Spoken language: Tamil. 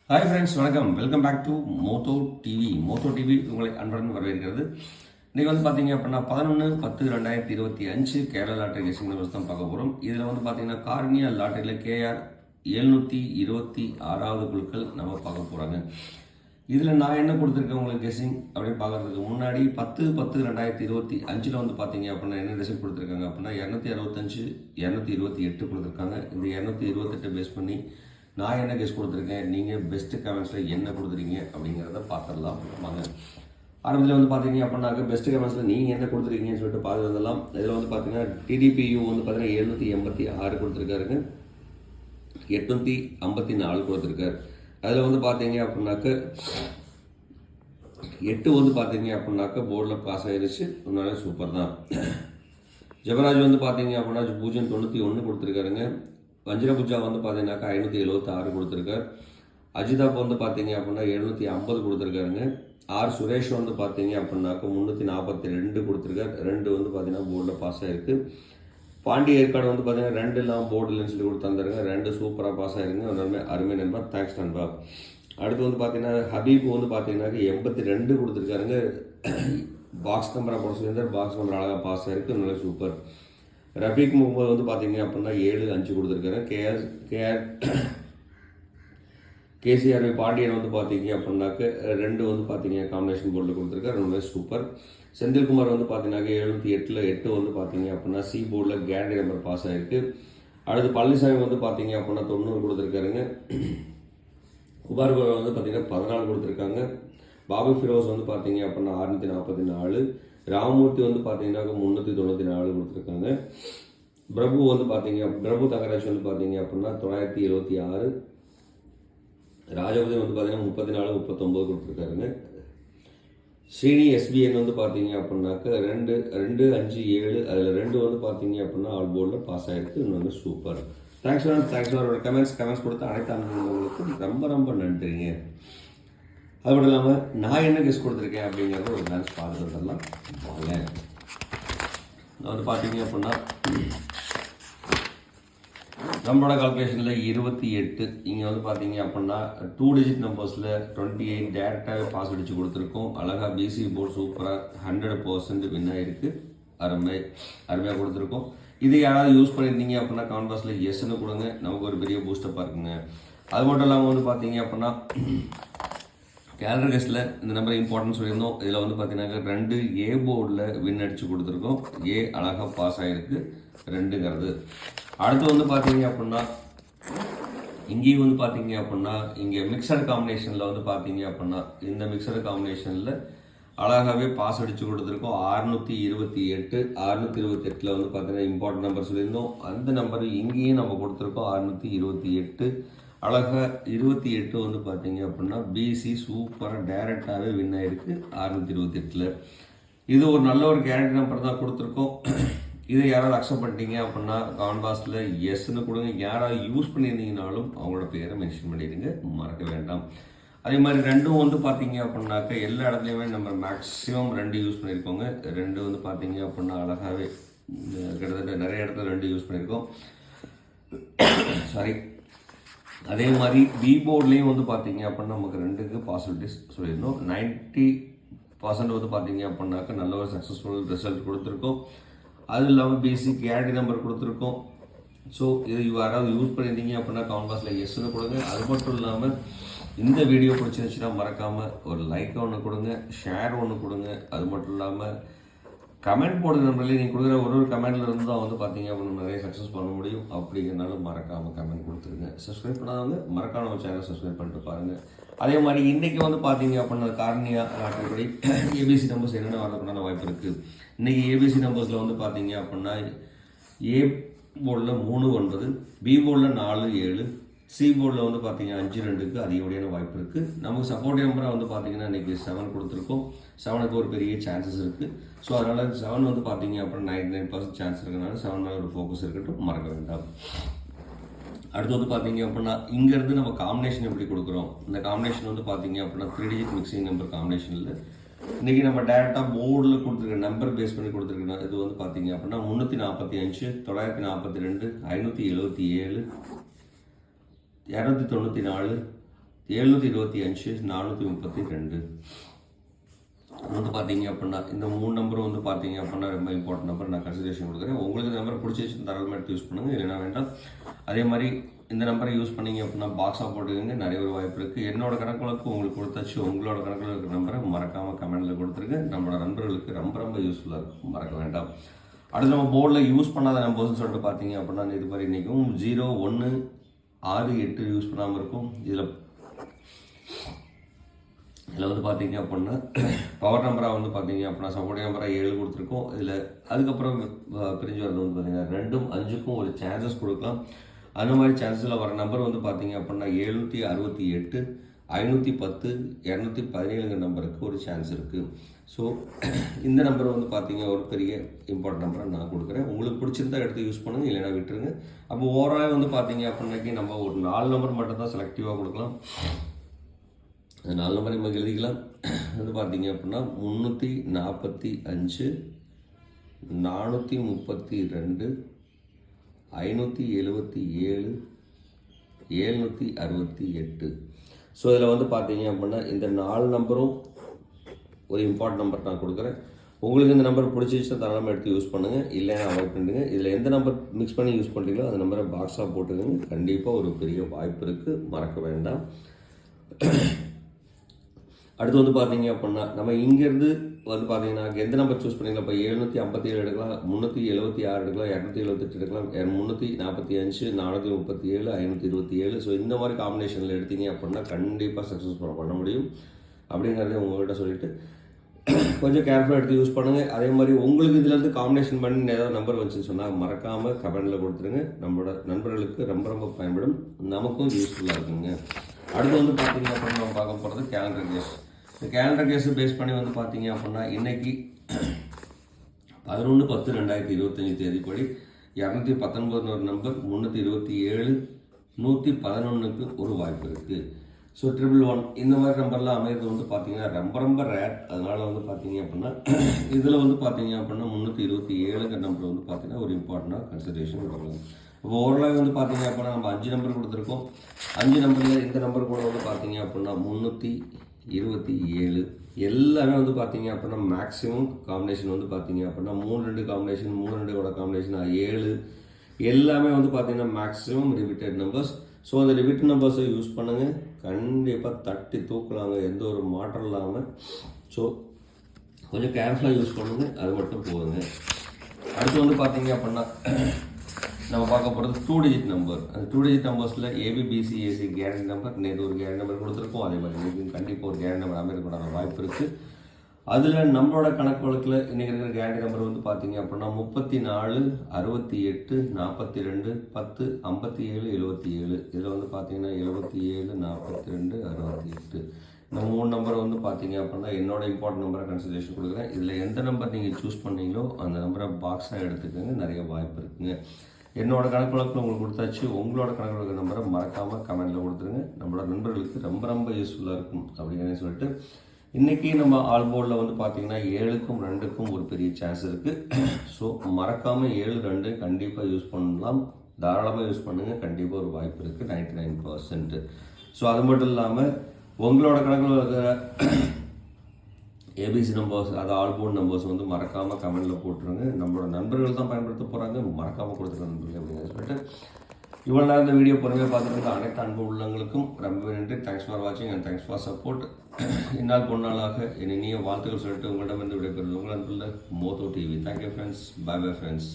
ஹாய் ஃப்ரெண்ட்ஸ், வணக்கம். Welcome back to Moto TV. Moto TV உங்களை அன்புடன் வரவேற்கிறது. இன்றைக்கி பார்த்தீங்க அப்படின்னா 11/10/2025 கேரளா லாட்டரி கெஸ்டிங் நம்பர்ஸ் தான் பார்க்க போகிறோம். இதில் பார்த்தீங்கன்னா கார்னியா லாட்டரியில் KR 726வது குழுக்கள் நம்ம பார்க்க போகிறாங்க. இதில் நான் என்ன கொடுத்துருக்கேன் உங்களுக்கு கெஸ்டிங் அப்படின்னு பார்க்குறதுக்கு முன்னாடி 10/10/2025 பார்த்தீங்க அப்படின்னா என்ன ரிசல்ட் கொடுத்துருக்காங்க அப்படின்னா 265 228 கொடுத்துருக்காங்க. இந்த 228 பேஸ் பண்ணி நான் என்ன கெஸ் கொடுத்துருக்கேன், நீங்கள் பெஸ்ட்டு கமெண்ட்ஸில் என்ன கொடுத்துருக்கீங்க அப்படிங்கிறத பார்த்துடலாம். வாங்க. ஆரம்பத்தில் பார்த்தீங்க அப்படின்னாக்க பெஸ்ட்டு கமெண்ட்ஸில் நீங்கள் என்ன கொடுத்துருக்கீங்கன்னு சொல்லிட்டு பார்த்து வந்துடலாம். இதில் பார்த்தீங்கன்னா TDPU பார்த்தீங்கன்னா 786 கொடுத்துருக்காருங்க, 854 கொடுத்துருக்காரு. அதில் பார்த்தீங்க அப்படின்னாக்க 8 பார்த்தீங்க அப்படின்னாக்க போர்டில் பாஸ் ஆகிடுச்சு. உன்னாலே சூப்பர் தான். ஜெபராஜ் பார்த்தீங்க அப்படின்னா 091 கொடுத்துருக்காருங்க. வஞ்சிரபுஜா பார்த்தீங்கன்னாக்கா 576 கொடுத்துருக்காரு. அஜிதாப் பார்த்தீங்க அப்படின்னா 750 கொடுத்துருக்காருங்க. ஆர் சுரேஷ் பார்த்தீங்க அப்படின்னாக்கா 342 கொடுத்துருக்காரு. 2 பார்த்தீங்கன்னா போர்டில் பாஸ் ஆகிருக்கு. பாண்டி ஏற்காடு பார்த்தீங்கன்னா 2 இல்லாமல் போர்டு இல்லைன்னு சொல்லி கொடுத்தாந்துருங்க. 2 சூப்பராக பாஸ் ஆகிருங்க. எல்லாருமே அருமை நண்பா, தேங்க்ஸ் நண்பா. அடுத்து பார்த்தீங்கன்னா ஹபீப் பார்த்தீங்கன்னாக்கா 82 கொடுத்துருக்காருங்க. பாக்ஸ் நம்பரை போட சொல்லியிருந்தார். பாக்ஸ் நம்பர் அழகாக பாஸ் ஆகிருக்கு. நல்லா சூப்பர். ரஃபீக் முகமது பார்த்தீங்க அப்படின்னா 7-5 கொடுத்துருக்காரு. KCR பாண்டியன் பார்த்தீங்க அப்படின்னாக்க 2 பார்த்தீங்க காம்பினேஷன் போர்டில் கொடுத்துருக்காரு. ரொம்ப சூப்பர். செந்தில்குமார் பார்த்தீங்கன்னாக்க 708 பார்த்தீங்க அப்படின்னா சி போர்டில் கேரண்டி நம்பர் பாஸ் ஆகிருக்கு. அடுத்து பழனிசாமி பார்த்தீங்க அப்படின்னா 90 கொடுத்துருக்காருங்க. குபார் பார்த்தீங்கன்னா 14 கொடுத்துருக்காங்க. பாபு ஃபிரோஸ் பார்த்தீங்க அப்படின்னா 644. ராமமூர்த்தி பார்த்தீங்கன்னா 394 கொடுத்துருக்காங்க. பிரபு பிரபு தங்கராஜ் பார்த்தீங்க அப்படின்னா 976. ராஜபதி பார்த்தீங்கன்னா 34 39 கொடுத்துருக்காருங்க. ஸ்ரீனி SBN பார்த்தீங்க அப்படின்னாக்க 2 2 5 7 அதில் 2 பார்த்தீங்க அப்படின்னா ஆல் போர்டில் பாஸ் ஆகிருக்கு. இன்னொன்று சூப்பர். தேங்க்ஸ் ஃபார் கமெண்ட்ஸ் கொடுத்த அனைத்து அனுபவங்களுக்கும் ரொம்ப ரொம்ப நன்றிங்க. அது மட்டும் இல்லாமல் நான் என்ன கெஸ் கொடுத்துருக்கேன் அப்படிங்கிறத ஒரு டான்ஸ் பார்த்துட்டு வந்துடலாம். வாங்க. நான் பார்த்தீங்க அப்படின்னா நம்மளோட கால்குலேஷனில் 28 இங்கே பார்த்தீங்க அப்படின்னா 2 டிஜிட் நம்பர்ஸில் 28 டேரெக்டாகவே பாஸ் அடித்து கொடுத்துருக்கோம். அழகாக BC போர்டு சூப்பராக 100% வின் ஆகிருக்கு. அருமையாக கொடுத்துருக்கோம். இது யாராவது யூஸ் பண்ணியிருந்தீங்க அப்படின்னா கமெண்ட் பாக்ஸில் எஸ்ன்னு கொடுங்க. நமக்கு ஒரு பெரிய பூஸ்டப்பாக இருக்குங்க. அது மட்டும் இல்லாமல் பார்த்தீங்க அப்படின்னா கேலண்டர் கெஸ்ட்டில் இந்த நம்பர் இம்பார்ட்டன்ஸ் சொல்லியிருந்தோம். இதில் பார்த்தீங்கன்னா 2 A போர்டில் வின் அடித்து கொடுத்துருக்கோம். A அழகாக பாஸ் ஆகிருக்கு 2ங்கிறது. அடுத்து பார்த்தீங்க அப்படின்னா இங்கேயும் பார்த்தீங்க அப்படின்னா இங்கே மிக்சடு காம்பினேஷனில் பார்த்தீங்க அப்படின்னா இந்த மிக்சடு காம்பினேஷனில் அழகாகவே பாஸ் அடித்து கொடுத்துருக்கோம். 628 628 பார்த்தீங்கன்னா இம்பார்ட்டன்ட் நம்பர் சொல்லியிருந்தோம். அந்த நம்பர் இங்கேயும் நம்ம கொடுத்துருக்கோம் 628. அழகாக 28 பார்த்தீங்க அப்படின்னா BC சூப்பராக டைரெக்டாகவே வின் ஆகிருக்கு 628. இது ஒரு நல்ல ஒரு கேரண்டி நம்பர் தான் கொடுத்துருக்கோம். இதை யாராவது அக்செப்ட் பண்ணிட்டீங்க அப்படின்னா கமெண்ட் பாக்ஸில் எஸ்ன்னு கொடுங்க. யாராவது யூஸ் பண்ணியிருந்தீங்கனாலும் அவங்களோட பேரை மென்ஷன் பண்ணிடுங்க, மறக்க வேண்டாம். அதே மாதிரி 2 பார்த்தீங்க அப்படின்னாக்க எல்லா இடத்துலையுமே நம்ம மேக்ஸிமம் 2 யூஸ் பண்ணியிருக்கோங்க. 2 பார்த்தீங்க அப்படின்னா அழகாகவே கிட்டத்தட்ட நிறைய இடத்துல 2 யூஸ் பண்ணியிருக்கோம். சாரி. அதே மாதிரி B போர்ட்லேயும் பார்த்தீங்க அப்படின்னா நமக்கு 2க்கு பாசிபிலிட்டிஸ் சொல்லியிருந்தோம். 90% பார்த்தீங்க அப்படின்னாக்க நல்ல ஒரு சக்ஸஸ்ஃபுல் ரிசல்ட் கொடுத்துருக்கோம். அது இல்லாமல் BC கேரண்டி நம்பர் கொடுத்துருக்கோம். ஸோ இது யாராவது யூஸ் பண்ணியிருந்தீங்க அப்படின்னா கமெண்ட் பாக்ஸில் எஸ்ன்னு கொடுங்க. அது மட்டும் இல்லாமல் இந்த வீடியோ பிடிச்சிருந்துச்சுன்னா மறக்காமல் ஒரு லைக் ஒன்று கொடுங்க, ஷேர் ஒன்று கொடுங்க. அது மட்டும் இல்லாமல் கமெண்ட் போடுற நம்பர்லேயே நீங்கள் கொடுக்குற ஒரு கமெண்ட்ல இருந்து தான் பார்த்தீங்க அப்படின்னா நிறைய சக்ஸஸ் பண்ண முடியும். அப்படிங்கிறனால மறக்காமல் கமெண்ட் கொடுத்துருங்க. சப்ஸ்கிரைப் பண்ணாதவங்க மறக்காம நம்ம சேனலை சப்ஸ்கிரைப் பண்ணிட்டு பாருங்கள். அதே மாதிரி இன்றைக்கி பார்த்தீங்க அப்படின்னா கார்னியா லாட்டரிப்படி ABC நம்பர்ஸ் என்னென்ன வரதுக்குண்டான வாய்ப்பு இருக்குது. இன்றைக்கி ABC நம்பர்ஸில் பார்த்தீங்க அப்படின்னா A போர்டில் 3-9, B போர்டில் 4-7, C போர்டில் பார்த்தீங்கன்னா 5-2க்கு அதிகப்படியான வாய்ப்பு இருக்குது. நமக்கு சப்போர்ட் நம்பராக பார்த்தீங்கன்னா இன்றைக்கி 7 கொடுத்துருக்கோம். 7க்கு ஒரு பெரிய சான்சஸ் இருக்குது. ஸோ அதனால் 7 பார்த்தீங்க அப்படின்னா 99% சான்ஸ் இருக்கிறனால 7 மேலே ஒரு ஃபோக்கஸ் இருக்கட்டும், மறக்க வேண்டாம். அடுத்து பார்த்தீங்க அப்படின்னா இங்கேருந்து நம்ம காம்பினேஷன் எப்படி கொடுக்குறோம். இந்த காம்பினேஷன் பார்த்தீங்க அப்படின்னா 3 டிஜிட் மிக்சிங் நம்பர் காம்பினேஷனில் இன்றைக்கி நம்ம டேரெக்டாக போர்டில் கொடுத்துருக்க நம்பர் பேஸ் பண்ணி கொடுத்துருக்கோம். இது பார்த்தீங்க அப்படின்னா 345, 942, 577, 294, 725 432 வந்து பார்த்தீங்க அப்படின்னா இந்த 3 நம்பரும் வந்து பார்த்தீங்க அப்படின்னா ரொம்ப இம்பார்ட்டன்ட் நம்பர். நான் கன்சிடரேஷன் கொடுக்குறேன். உங்களுக்கு இந்த நம்பர் பிடிச்சிச்சு தாராளமாக எடுத்து யூஸ் பண்ணுங்கள், இல்லைனா வேண்டாம். அதே மாதிரி இந்த நம்பரை யூஸ் பண்ணிங்க அப்படின்னா பாக்ஸாக போட்டுக்கோங்க, நிறைய ஒரு வாய்ப்பு இருக்குது. என்னோட கணக்குகளுக்கு உங்களுக்கு கொடுத்தாச்சு, உங்களோட கணக்கில் இருக்கிற நம்பரை மறக்காமல் கமெண்ட்டில் கொடுத்துருங்க. நம்மளோட நண்பர்களுக்கு ரொம்ப ரொம்ப யூஸ்ஃபுல்லாக இருக்கும், மறக்க வேண்டாம். அடுத்து நம்ம போர்டில் யூஸ் பண்ணாத நம்பர்ஸ்னு சொல்லிட்டு பார்த்தீங்க அப்படின்னா இது மாதிரி இன்றைக்கும் 0 1 6 8 யூஸ் பண்ணாமல் இருக்கும். இதில் வந்து பார்த்தீங்க அப்படின்னா பவர் நம்பராக வந்து பார்த்தீங்க அப்படின்னா சப்போர்ட்டிவ் நம்பராக 7 கொடுத்துருக்கோம். இதில் அதுக்கப்புறம் பிரிஞ்சு வரது வந்து பார்த்தீங்கன்னா 2ம் 5க்கும் ஒரு சான்சஸ் கொடுக்கலாம். அந்த மாதிரி சான்சஸில் வர நம்பர் வந்து பார்த்தீங்க அப்படின்னா 768 510 217 நம்பருக்கு ஒரு சான்ஸ் இருக்குது. ஸோ இந்த நம்பர் வந்து பார்த்தீங்க ஒரு பெரிய இம்பார்ட்டன்ட் நம்பரை நான் கொடுக்குறேன். உங்களுக்கு பிடிச்சிருந்தா எடுத்து யூஸ் பண்ணுங்கள், இல்லைனா விட்டுருங்க. அப்போ ஓவரால் வந்து பார்த்தீங்க அப்படின்னாக்கி நம்ம ஒரு 4 நம்பர் மட்டும் தான் செலக்டிவாக கொடுக்கலாம். அந்த 4 நம்பர் நம்ம எழுதிக்கலாம். வந்து பார்த்தீங்க அப்படின்னா 345 432 577 768. ஸோ இதில் வந்து பார்த்தீங்க அப்படின்னா இந்த 4 நம்பரும் ஒரு இம்பார்ட்டன்ட் நம்பர் நான் கொடுக்குறேன். உங்களுக்கு இந்த நம்பர் பிடிச்சிச்சுன்னா தாராளமாக எடுத்து யூஸ் பண்ணுங்கள், இல்லைன்னா அவாய்ட் பண்ணுங்க. இதில் எந்த நம்பர் மிக்ஸ் பண்ணி யூஸ் பண்ணுறீங்களோ அந்த நம்பரை பாக்ஸாக போட்டுக்கோங்க. கண்டிப்பாக ஒரு பெரிய வாய்ப்பு இருக்குது, மறக்க வேண்டாம். அடுத்து வந்து பார்த்தீங்க அப்படின்னா நம்ம இங்கேருந்து வந்து பார்த்தீங்கன்னா எந்த நம்பர் சூஸ் பண்ணிக்கலாம். இப்போ 757 எடுக்கலாம், 376 எடுக்கலாம், 278 எடுக்கலாம், 345 437 527. ஸோ இந்த மாதிரி காம்பினேஷனில் எடுத்தீங்க அப்படின்னா கண்டிப்பாக சக்ஸஸ்ஃபுல்லாக பண்ண முடியும் அப்படிங்கிறத உங்கள்கிட்ட சொல்லிவிட்டு கொஞ்சம் கேர்ஃபுல்லாக எடுத்து யூஸ் பண்ணுங்கள். அதே மாதிரி உங்களுக்கு இதிலேருந்து காம்பினேஷன் பண்ணி ஏதாவது நம்பர் வந்துச்சுன்னு சொன்னால் மறக்காமல் கமெண்டில் கொடுத்துருங்க. நம்மளோட நண்பர்களுக்கு ரொம்ப ரொம்ப பயன்படும், நமக்கும் யூஸ்ஃபுல்லாக இருக்குங்க. அடுத்து வந்து பார்த்தீங்க அப்படின்னா நம்ம பார்க்க போகிறது கேலண்டர் கேஸ். இந்த கேலண்டர் கேஸை பேஸ் பண்ணி வந்து பார்த்தீங்க அப்படின்னா இன்றைக்கி 11/10/2025 தேதிப்படி 219 ஒரு நம்பர் 327 111க்கு ஒரு வாய்ப்பு இருக்குது. ஸோ 111 இந்த மாதிரி நம்பர்லாம் அமைகிறது வந்து பார்த்தீங்கன்னா ரொம்ப ரொம்ப ரேர். அதனால் வந்து பார்த்தீங்க அப்படின்னா இதில் வந்து பார்த்தீங்க அப்படின்னா 327ங்கிற நம்பர் வந்து பார்த்தீங்கன்னா ஒரு இம்பார்ட்டண்டாக கன்சிடரேஷன் கொடுக்கலாம். இப்போ ஓவராலாக வந்து பார்த்தீங்க அப்படின்னா நம்ம 5 நம்பர் கொடுத்துருக்கோம். 5 நம்பரில் இந்த நம்பர் கூட வந்து பார்த்தீங்க அப்படின்னா 327 எல்லாமே வந்து பார்த்தீங்க அப்படின்னா மேக்ஸிமம் காம்பினேஷன் வந்து பார்த்தீங்க அப்படின்னா 3-2 காம்பினேஷன், 3-2 காம்பினேஷன் 7 எல்லாமே வந்து பார்த்தீங்கன்னா மேக்ஸிமம் ரிப்பீட்டட் நம்பர்ஸ். ஸோ அந்த ரிப்பீட்டட் நம்பர்ஸை யூஸ் பண்ணுங்கள், கண்டிப்பாக தட்டி தூக்கலாங்க, எந்த ஒரு மாற்றம் இல்லாமல். ஸோ கொஞ்சம் கேர்ஃபுல்லாக யூஸ் பண்ணுங்கள், அது மட்டும் போதுங்க. அடுத்து வந்து பார்த்தீங்க அப்படின்னா நம்ம பார்க்க போகிறது 2 டிஜிட் நம்பர். அந்த 2 டிஜிட் நம்பர்ஸில் ஏபிபிசிஏசி கேரண்டி நம்பர், நேற்று ஒரு கேரண்டி நம்பர் கொடுத்துருக்கோம். அதே மாதிரி இன்றைக்கி கண்டிப்பாக ஒரு கேரண்டி நம்பர் அமைக்கிறதுக்கான வாய்ப்பு இருக்குது. அதில் நம்மளோட கணக்கு வழக்கில் இன்றைக்கி இருக்கிற கேரண்டி நம்பர் வந்து பார்த்தீங்க அப்படின்னா 34 68 42 10 57 77. இதில் வந்து பார்த்தீங்கன்னா 77 42 68 இந்த 3 நம்பர் வந்து பார்த்தீங்க அப்படின்னா என்னோட இம்பார்ட்டன்ட் நம்பரை கன்சிடரேஷன் கொடுக்குறேன். இதில் எந்த நம்பர் நீங்கள் சூஸ் பண்ணீங்களோ அந்த நம்பரை பாக்ஸாக எடுத்துக்கோங்க, நிறைய வாய்ப்பு இருக்குங்க. என்னோட கணக்கு வழக்கில் உங்களுக்கு கொடுத்தாச்சு, உங்களோட கணக்கு வழக்கு நம்பரை மறக்காமல் கமெண்டில் கொடுத்துருங்க. நம்மளோட நண்பர்களுக்கு ரொம்ப ரொம்ப யூஸ்ஃபுல்லாக இருக்கும் அப்படிங்கிறத சொல்லிட்டு இன்றைக்கி நம்ம ஆல் போர்டில் வந்து பார்த்திங்கன்னா 7க்கும் 2க்கும் ஒரு பெரிய சான்ஸ் இருக்குது. ஸோ மறக்காமல் 7 2 கண்டிப்பாக யூஸ் பண்ணலாம், தாராளமாக யூஸ் பண்ணுங்கள், கண்டிப்பாக ஒரு வாய்ப்பு இருக்குது 99%. ஸோ அது மட்டும் இல்லாமல் உங்களோட கணக்கில் இருக்கிற ஏபிசி நம்பர்ஸ், அது ஆல் போர்ட் நம்பர்ஸ் வந்து மறக்காமல் கமெண்டில் போட்டுருங்க. நம்மளோட நண்பர்கள் தான் பயன்படுத்த போகிறாங்க, மறக்காமல் கொடுத்துருக்க நண்பர்கள் அப்படின்னு சொல்லிட்டு இவ்வளோ நேரம் இந்த வீடியோ பொறுமையாக பார்த்துருந்த அனைத்து அன்பு உள்ளவங்களுக்கும் ரொம்ப நன்றி. தேங்க்ஸ் ஃபார் வாட்சிங் அண்ட் தேங்க்ஸ் ஃபார் சப்போர்ட். இந்நாள் பொன்னாளாக என் இனிய வாழ்த்துக்கள் சொல்லிட்டு உங்களிடமிருந்து விடைபெறுவது உங்கள் அன்புள்ள மோதோ TV. Thank you friends, bye bye friends.